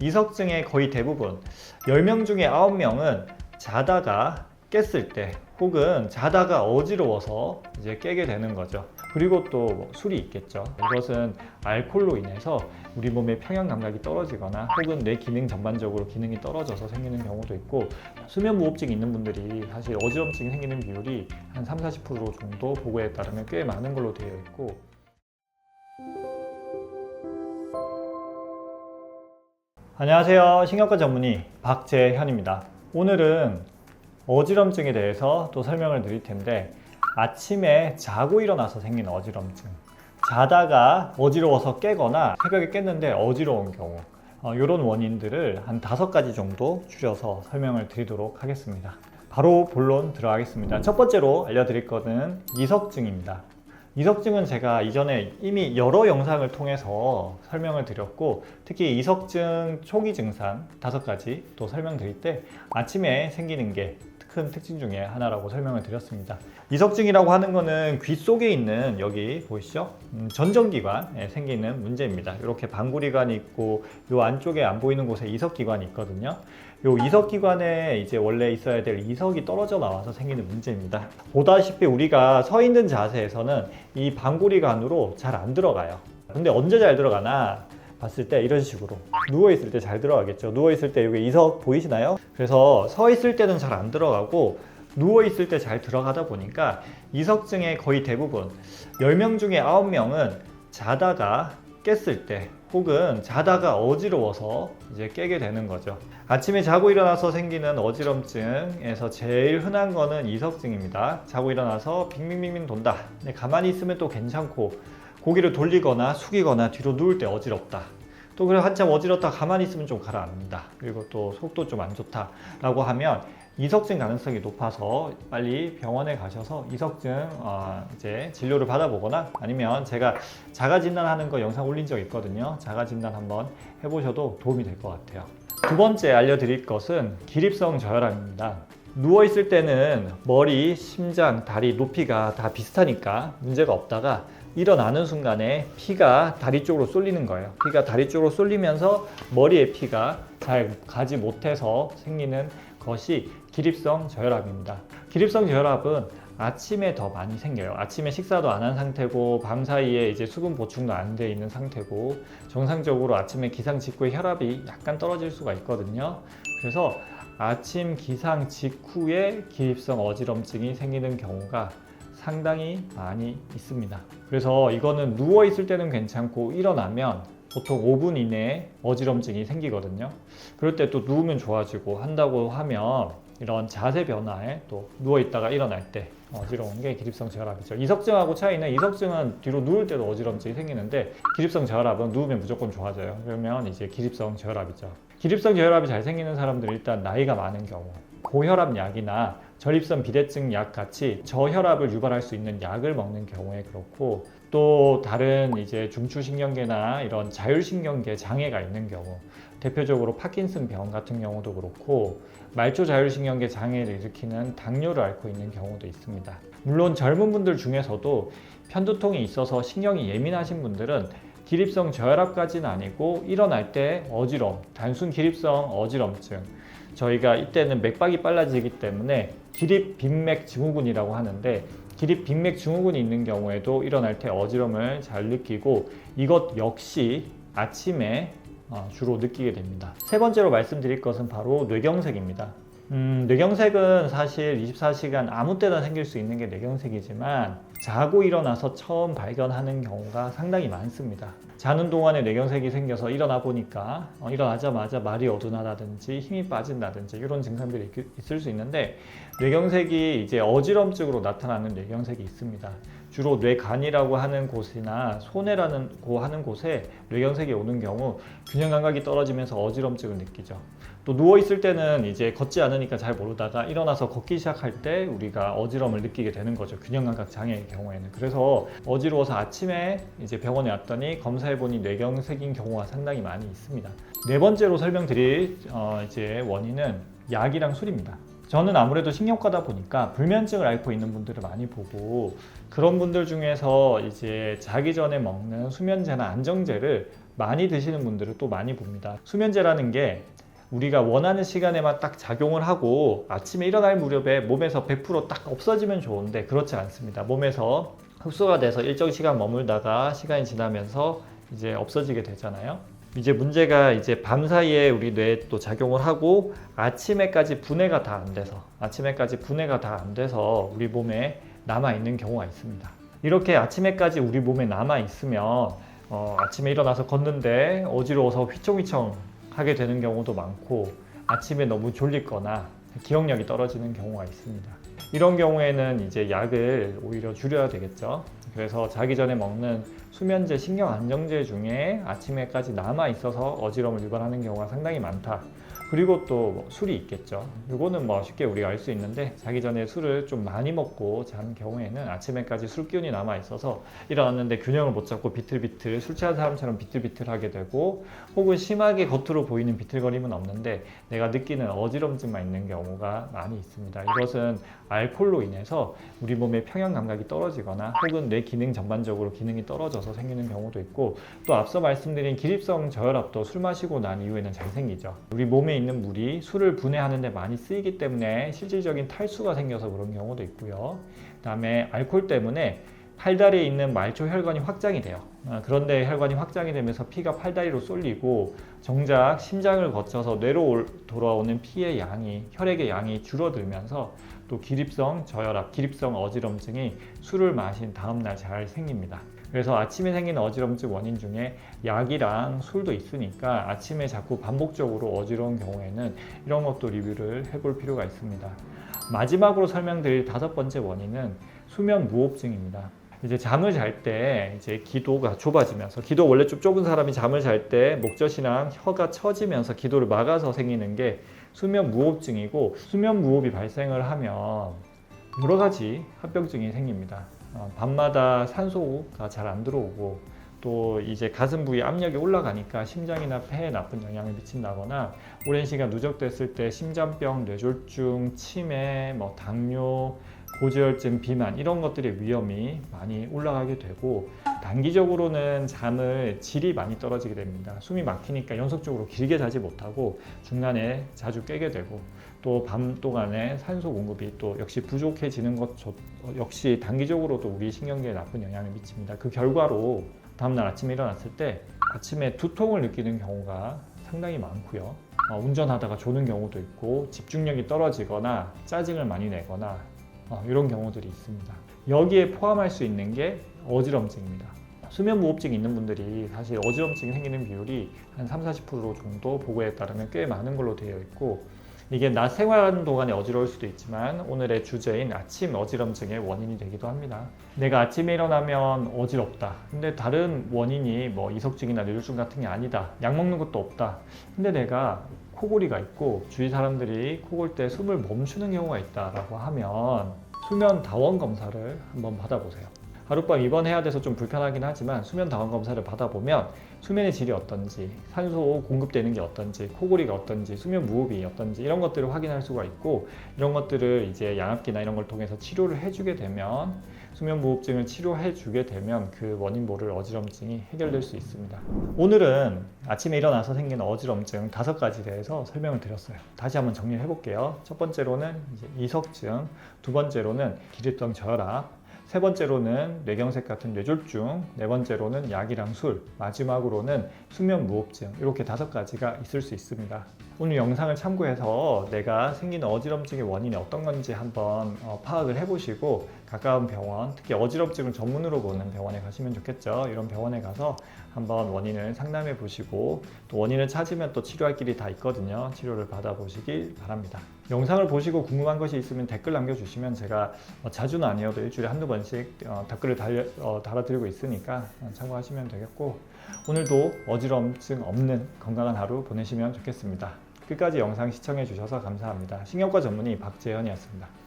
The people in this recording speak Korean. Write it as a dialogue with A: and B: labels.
A: 이석증의 거의 대부분 10명 중에 9명은 자다가 깼을 때 혹은 자다가 어지러워서 이제 깨게 되는 거죠. 그리고 또 술이 있겠죠. 이것은 알코올로 인해서 우리 몸의 평형 감각이 떨어지거나 혹은 뇌 기능 전반적으로 기능이 떨어져서 생기는 경우도 있고, 수면 무호흡증이 있는 분들이 사실 어지럼증이 생기는 비율이 한 30-40% 정도 보고에 따르면 꽤 많은 걸로 되어 있고, 안녕하세요. 신경과 전문의 박재현입니다. 오늘은 어지럼증에 대해서 또 설명을 드릴 텐데, 아침에 자고 일어나서 생긴 어지럼증, 자다가 어지러워서 깨거나 새벽에 깼는데 어지러운 경우, 이런 원인들을 한 5가지 정도 줄여서 설명을 드리도록 하겠습니다. 바로 본론 들어가겠습니다. 첫 번째로 알려드릴 것은 이석증입니다. 이석증은 제가 이전에 이미 여러 영상을 통해서 설명을 드렸고, 특히 이석증 초기 증상 5가지 또 설명드릴 때 아침에 생기는 게 큰 특징 중에 하나라고 설명을 드렸습니다. 이석증이라고 하는 거는 귀 속에 있는, 여기 보이시죠? 전정기관에 생기는 문제입니다. 이렇게 방구리관이 있고 이 안쪽에 안 보이는 곳에 이석기관이 있거든요. 이 이석기관에 이제 원래 있어야 될 이석이 떨어져 나와서 생기는 문제입니다. 보다시피 우리가 서 있는 자세에서는 이 방구리관으로 잘 안 들어가요. 근데 언제 잘 들어가나 봤을 때 이런 식으로 누워있을 때 잘 들어가겠죠. 누워있을 때 여기 이석 보이시나요? 그래서 서 있을 때는 잘 안 들어가고 누워있을 때 잘 들어가다 보니까 이석증의 거의 대부분 10명 중에 9명은 자다가 깼을 때 혹은 자다가 어지러워서 이제 깨게 되는 거죠. 아침에 자고 일어나서 생기는 어지럼증에서 제일 흔한 거는 이석증입니다. 자고 일어나서 빙빙빙빙 돈다. 근데 가만히 있으면 또 괜찮고, 고개를 돌리거나 숙이거나 뒤로 누울 때 어지럽다. 또 그래 한참 어지럽다 가만히 있으면 좀 가라앉는다. 그리고 또 속도 좀 안 좋다 라고 하면 이석증 가능성이 높아서 빨리 병원에 가셔서 이석증 이제 진료를 받아보거나, 아니면 제가 자가 진단하는 거 영상 올린 적 있거든요. 자가 진단 한번 해보셔도 도움이 될 것 같아요. 두 번째 알려드릴 것은 기립성 저혈압입니다. 누워있을 때는 머리, 심장, 다리 높이가 다 비슷하니까 문제가 없다가 일어나는 순간에 피가 다리 쪽으로 쏠리는 거예요. 피가 다리 쪽으로 쏠리면서 머리에 피가 잘 가지 못해서 생기는 것이 기립성 저혈압입니다. 기립성 저혈압은 아침에 더 많이 생겨요. 아침에 식사도 안 한 상태고 밤 사이에 이제 수분 보충도 안 돼 있는 상태고, 정상적으로 아침에 기상 직후에 혈압이 약간 떨어질 수가 있거든요. 그래서 아침 기상 직후에 기립성 어지럼증이 생기는 경우가 상당히 많이 있습니다. 그래서 이거는 누워 있을 때는 괜찮고 일어나면 보통 5분 이내에 어지럼증이 생기거든요. 그럴 때 또 누우면 좋아지고 한다고 하면 이런 자세 변화에 또 누워 있다가 일어날 때 어지러운 게 기립성 저혈압이죠. 이석증하고 차이는, 이석증은 뒤로 누울 때도 어지럼증이 생기는데 기립성 저혈압은 누우면 무조건 좋아져요. 그러면 이제 기립성 저혈압이죠. 기립성 저혈압이 잘 생기는 사람들은 일단 나이가 많은 경우, 고혈압 약이나 전립선 비대증 약 같이 저혈압을 유발할 수 있는 약을 먹는 경우에 그렇고, 또 다른 이제 중추신경계나 이런 자율신경계 장애가 있는 경우, 대표적으로 파킨슨 병 같은 경우도 그렇고, 말초 자율신경계 장애를 일으키는 당뇨를 앓고 있는 경우도 있습니다. 물론 젊은 분들 중에서도 편두통이 있어서 신경이 예민하신 분들은 기립성 저혈압까지는 아니고 일어날 때 어지러움, 단순 기립성 어지럼증, 저희가 이때는 맥박이 빨라지기 때문에 기립빈맥 증후군이라고 하는데, 기립빈맥 증후군이 있는 경우에도 일어날 때 어지럼을 잘 느끼고, 이것 역시 아침에 주로 느끼게 됩니다. 세 번째로 말씀드릴 것은 바로 뇌경색입니다. 뇌경색은 사실 24시간 아무 때나 생길 수 있는 게 뇌경색이지만, 자고 일어나서 처음 발견하는 경우가 상당히 많습니다. 자는 동안에 뇌경색이 생겨서 일어나 보니까 일어나자마자 말이 어둔하다든지 힘이 빠진다든지 이런 증상들이 있을 수 있는데, 뇌경색이 이제 어지럼증으로 나타나는 뇌경색이 있습니다. 주로 뇌간이라고 하는 곳이나 소뇌라고 하는 곳에 뇌경색이 오는 경우 균형 감각이 떨어지면서 어지럼증을 느끼죠. 또 누워 있을 때는 이제 걷지 않으니까 잘 모르다가 일어나서 걷기 시작할 때 우리가 어지럼을 느끼게 되는 거죠. 균형 감각 장애의 경우에는. 그래서 어지러워서 아침에 이제 병원에 왔더니 검사해보니 뇌경색인 경우가 상당히 많이 있습니다. 네 번째로 설명드릴 이제 원인은 약이랑 술입니다. 저는 아무래도 신경과다 보니까 불면증을 앓고 있는 분들을 많이 보고, 그런 분들 중에서 이제 자기 전에 먹는 수면제나 안정제를 많이 드시는 분들은 또 많이 봅니다. 수면제라는 게 우리가 원하는 시간에만 딱 작용을 하고 아침에 일어날 무렵에 몸에서 100%딱 없어지면 좋은데 그렇지 않습니다. 몸에서 흡수가 돼서 일정 시간 머물다가 시간이 지나면서 이제 없어지게 되잖아요. 이제 문제가 이제 밤 사이에 우리 뇌에 또 작용을 하고 아침에까지 분해가 다 안 돼서 우리 몸에 남아 있는 경우가 있습니다. 이렇게 아침에까지 우리 몸에 남아 있으면 아침에 일어나서 걷는데 어지러워서 휘청휘청 하게 되는 경우도 많고 아침에 너무 졸리거나 기억력이 떨어지는 경우가 있습니다. 이런 경우에는 이제 약을 오히려 줄여야 되겠죠. 그래서 자기 전에 먹는 수면제, 신경 안정제 중에 아침에까지 남아 있어서 어지러움을 유발하는 경우가 상당히 많다. 그리고 또 술이 있겠죠. 이거는 쉽게 우리가 알 수 있는데 자기 전에 술을 좀 많이 먹고 잔 경우에는 아침에까지 술 기운이 남아 있어서 일어났는데 균형을 못 잡고 비틀비틀 술 취한 사람처럼 비틀비틀하게 되고 혹은 심하게 겉으로 보이는 비틀거림은 없는데 내가 느끼는 어지럼증만 있는 경우가 많이 있습니다. 이것은 알코올로 인해서 우리 몸의 평형 감각이 떨어지거나 혹은 뇌 기능 전반적으로 기능이 떨어져서 생기는 경우도 있고 또 앞서 말씀드린 기립성 저혈압도 술 마시고 난 이후에는 잘 생기죠. 우리 몸에 있는 물이 술을 분해하는 데 많이 쓰이기 때문에 실질적인 탈수가 생겨서 그런 경우도 있고요. 그 다음에 알코올 때문에 팔다리에 있는 말초 혈관이 확장이 돼요. 그런데 혈관이 확장이 되면서 피가 팔다리로 쏠리고 정작 심장을 거쳐서 뇌로 돌아오는 피의 양이, 혈액의 양이 줄어들면서 또 기립성 저혈압, 기립성 어지럼증이 술을 마신 다음날 잘 생깁니다. 그래서 아침에 생기는 어지럼증 원인 중에 약이랑 술도 있으니까 아침에 자꾸 반복적으로 어지러운 경우에는 이런 것도 리뷰를 해볼 필요가 있습니다. 마지막으로 설명드릴 5번째 원인은 수면 무호흡증입니다. 이제 잠을 잘 때 이제 기도가 좁아지면서 기도 원래 좀 좁은 사람이 잠을 잘 때 목젖이랑 혀가 처지면서 기도를 막아서 생기는 게 수면 무호흡증이고 수면 무호흡이 발생을 하면 여러 가지 합병증이 생깁니다. 밤마다 산소가 잘 안 들어오고 또 이제 가슴 부위 압력이 올라가니까 심장이나 폐에 나쁜 영향을 미친다거나 오랜 시간 누적됐을 때 심장병, 뇌졸중, 치매, 당뇨, 고지혈증, 비만 이런 것들의 위험이 많이 올라가게 되고 단기적으로는 잠을 질이 많이 떨어지게 됩니다. 숨이 막히니까 연속적으로 길게 자지 못하고 중간에 자주 깨게 되고 또 밤 동안에 산소 공급이 또 역시 부족해지는 것 역시 단기적으로도 우리 신경계에 나쁜 영향을 미칩니다. 그 결과로 다음날 아침에 일어났을 때 아침에 두통을 느끼는 경우가 상당히 많고요. 운전하다가 조는 경우도 있고 집중력이 떨어지거나 짜증을 많이 내거나 이런 경우들이 있습니다. 여기에 포함할 수 있는 게 어지럼증입니다. 수면 무호흡증이 있는 분들이 사실 어지럼증이 생기는 비율이 한 30-40% 정도 보고에 따르면 꽤 많은 걸로 되어 있고 이게 낮 생활하는 동안에 어지러울 수도 있지만 오늘의 주제인 아침 어지럼증의 원인이 되기도 합니다. 내가 아침에 일어나면 어지럽다. 근데 다른 원인이 이석증이나 뇌졸중 같은 게 아니다. 약 먹는 것도 없다. 근데 내가 코골이가 있고 주위 사람들이 코골 때 숨을 멈추는 경우가 있다라고 하면 수면 다원 검사를 한번 받아보세요. 하룻밤 입원해야 돼서 좀 불편하긴 하지만 수면 다원 검사를 받아보면 수면의 질이 어떤지, 산소 공급되는 게 어떤지, 코골이가 어떤지, 수면 무호흡이 어떤지 이런 것들을 확인할 수가 있고 이런 것들을 이제 양압기나 이런 걸 통해서 치료를 해주게 되면 수면 무호흡증을 치료해주게 되면 그 원인 모를 어지럼증이 해결될 수 있습니다. 오늘은 아침에 일어나서 생기는 어지럼증 5가지에 대해서 설명을 드렸어요. 다시 한번 정리를 해볼게요. 첫 번째로는 이제 이석증, 두 번째로는 기립성 저혈압, 세 번째로는 뇌경색 같은 뇌졸중, 네 번째로는 약이랑 술, 마지막으로는 수면 무호흡증 이렇게 5가지가 있을 수 있습니다. 오늘 영상을 참고해서 내가 생기는 어지럼증의 원인이 어떤 건지 한번 파악을 해보시고 가까운 병원, 특히 어지럼증을 전문으로 보는 병원에 가시면 좋겠죠. 이런 병원에 가서 한번 원인을 상담해 보시고 또 원인을 찾으면 또 치료할 길이 다 있거든요. 치료를 받아보시길 바랍니다. 영상을 보시고 궁금한 것이 있으면 댓글 남겨주시면 제가 자주는 아니어도 일주일에 한두 번씩 댓글을 달아드리고 있으니까 참고하시면 되겠고 오늘도 어지럼증 없는 건강한 하루 보내시면 좋겠습니다. 끝까지 영상 시청해 주셔서 감사합니다. 신경과 전문의 박재현이었습니다.